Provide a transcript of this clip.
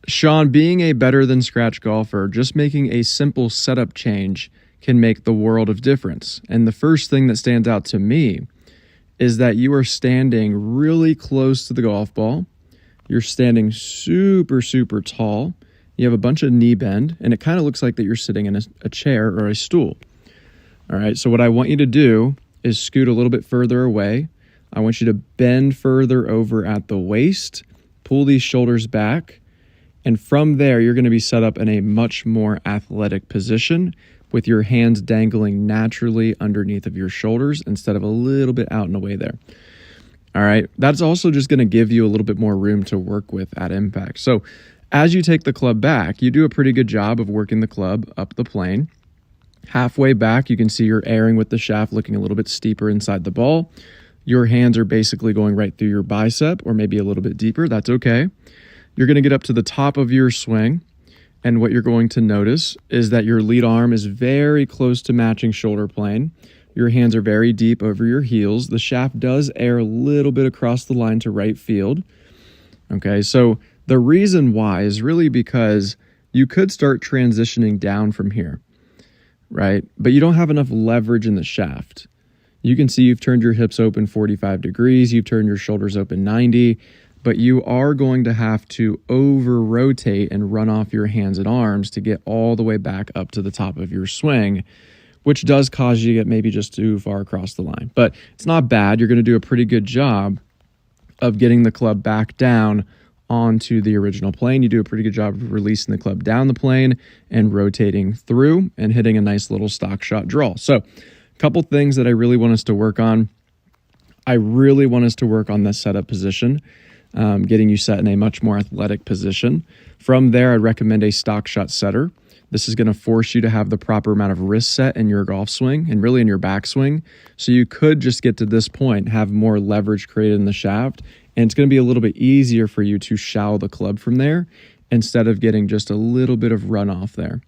Sean, being a better than scratch golfer, just making a simple setup change can make the world of difference. And the first thing that stands out to me is that you are standing really close to the golf ball. You're standing super, super tall. You have a bunch of knee bend, and it kind of looks like that you're sitting in a chair or a stool. All right, so what I want you to do is scoot a little bit further away. I want you to bend further over at the waist, pull these shoulders back, and from there, you're going to be set up in a much more athletic position with your hands dangling naturally underneath of your shoulders instead of a little bit out and away there. All right, that's also just going to give you a little bit more room to work with at impact. So as you take the club back, you do a pretty good job of working the club up the plane. Halfway back, you can see you're airing with the shaft looking a little bit steeper inside the ball. Your hands are basically going right through your bicep or maybe a little bit deeper. That's okay. You're going to get up to the top of your swing, and what you're going to notice is that your lead arm is very close to matching shoulder plane. Your hands are very deep over your heels. The shaft does air a little bit across the line to right field. Okay, so the reason why is really because you could start transitioning down from here, right? But you don't have enough leverage in the shaft. You can see you've turned your hips open 45 degrees, you've turned your shoulders open 90, but you are going to have to over-rotate and run off your hands and arms to get all the way back up to the top of your swing, which does cause you to get maybe just too far across the line. But it's not bad. You're going to do a pretty good job of getting the club back down onto the original plane. You do a pretty good job of releasing the club down the plane and rotating through and hitting a nice little stock shot draw. So a couple things that I really want us to work on. I really want us to work on this setup position. Getting you set in a much more athletic position. From there, I'd recommend a stock shot setter. This is going to force you to have the proper amount of wrist set in your golf swing and really in your backswing. So you could just get to this point, have more leverage created in the shaft, and it's going to be a little bit easier for you to shallow the club from there instead of getting just a little bit of runoff there.